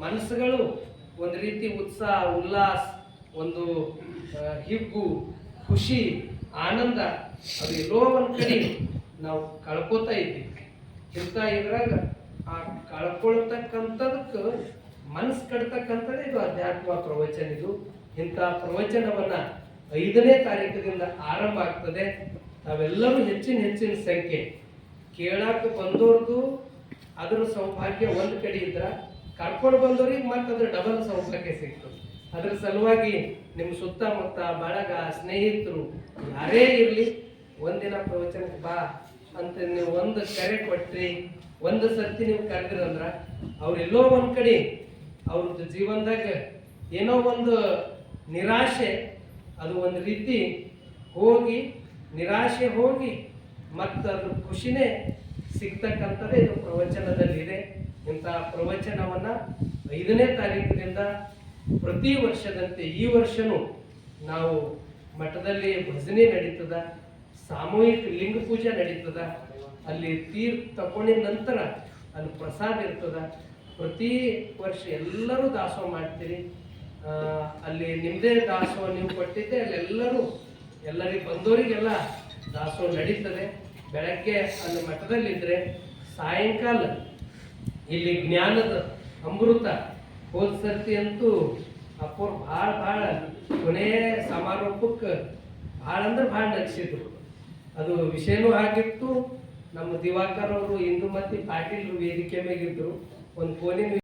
ಮನಸ್ಸುಗಳು ಒಂದು ರೀತಿ ಉತ್ಸಾಹ ಉಲ್ಲಾಸ, ಒಂದು ಹಿಗ್ಗು, ಖುಷಿ, ಆನಂದ ಅದು ಎಲ್ಲೋ ಒಂದು ಕಡೆ ನಾವು ಕಳ್ಕೊತಾ ಇದ್ದೀವಿ. ಇಂಥ ಇದ್ರಾಗ ಆ ಕಳ್ಕೊಳ್ತಕ್ಕಂಥದಕ್ಕೆ ಮನಸ್ಸು ಕಟ್ತಕ್ಕಂಥದ್ದೇ ಇದು ಅಧ್ಯಾತ್ಮ ಪ್ರವಚನ. ಇದು ಇಂಥ ಪ್ರವಚನವನ್ನ 5ನೇ ತಾರೀಕಿನಿಂದ ಆರಂಭ ಆಗ್ತದೆ. ತಾವೆಲ್ಲರೂ ಹೆಚ್ಚಿನ ಸಂಖ್ಯೆ ಕೇಳಕ್ಕೆ ಬಂದವ್ರದ್ದು ಅದರ ಸೌಭಾಗ್ಯ ಒಂದು ಕಡೆ ಇದ್ರ, ಕರ್ಕೊಂಡು ಬಂದವ್ರಿಗೆ ಮತ್ತೆ ಅದ್ರ ಡಬಲ್ ಸೌಭಾಗ್ಯ ಸಿಕ್ತು. ಅದ್ರ ಸಲುವಾಗಿ ನಿಮ್ಮ ಸುತ್ತಮುತ್ತ ಬಳಗ, ಸ್ನೇಹಿತರು ಯಾರೇ ಇರಲಿ, ಒಂದಿನ ಪ್ರವಚನಕ್ಕೆ ಬಾ ಅಂತ ನೀವು ಒಂದು ಕರೆ ಕೊಟ್ರಿ, ಒಂದು ಸರ್ತಿ ನೀವು ಕರೆದ್ರಂದ್ರ ಅವ್ರೆಲ್ಲೋ ಒಂದು ಕಡೆ ಅವ್ರದ್ದು ಜೀವನದಾಗ ಏನೋ ಒಂದು ನಿರಾಶೆ ಅದು ಒಂದು ರೀತಿ ಹೋಗಿ, ನಿರಾಶೆ ಹೋಗಿ ಮತ್ತು ಅದ್ರ ಖುಷಿನೇ ಸಿಗ್ತಕ್ಕಂಥದ್ದೇ ಇದು ಪ್ರವಚನದಲ್ಲಿದೆ. ಇಂಥ ಪ್ರವಚನವನ್ನ 5ನೇ ತಾರೀಕಿನಿಂದ ಪ್ರತಿ ವರ್ಷದಂತೆ ಈ ವರ್ಷನೂ ನಾವು ಮಠದಲ್ಲಿ ಭಜನೆ ನಡೀತದ, ಸಾಮೂಹಿಕ ಲಿಂಗ ಪೂಜೆ ನಡೀತದ, ಅಲ್ಲಿ ತೀರ್ಥ ತಗೊಂಡಿದ ನಂತರ ಅಲ್ಲಿ ಪ್ರಸಾದ ಇರ್ತದ. ಪ್ರತಿ ವರ್ಷ ಎಲ್ಲರೂ ದಾಸೋಹ ಮಾಡ್ತೀರಿ. ಅಲ್ಲಿ ನಿಮ್ಮದೇ ದಾಸೋಹ ನೀವು ಕೊಟ್ಟಿದ್ದೆ, ಅಲ್ಲೆಲ್ಲರೂ ಎಲ್ಲರಿಗೆ ಬಂದವರಿಗೆಲ್ಲ ದಾಸೋಹ ನಡೀತದೆ. ಬೆಳಗ್ಗೆ ಅಲ್ಲಿ ಮಠದಲ್ಲಿದ್ದರೆ ಸಾಯಂಕಾಲ ಇಲ್ಲಿ ಜ್ಞಾನದ ಅಮೃತ. ಹೋದ ಸರ್ತಿ ಅಂತೂ ಅಪ್ಪವ್ರು ಭಾಳ ಕೊನೆಯ ಸಮಾರೋಪಕ್ಕೆ ಭಾಳ ಅಂದ್ರೆ ಭಾಳ ನಗಿಸಿದ್ರು. ಅದು ವಿಷಯನೂ ಆಗಿತ್ತು. ನಮ್ಮ ದಿವಾಕರ್ ಅವರು, ಇಂದುಮತಿ ಪಾಟೀಲ್ ವೇದಿಕೆ ಮೇಗಿದ್ರು. ಒಂದು ಫೋನಿನ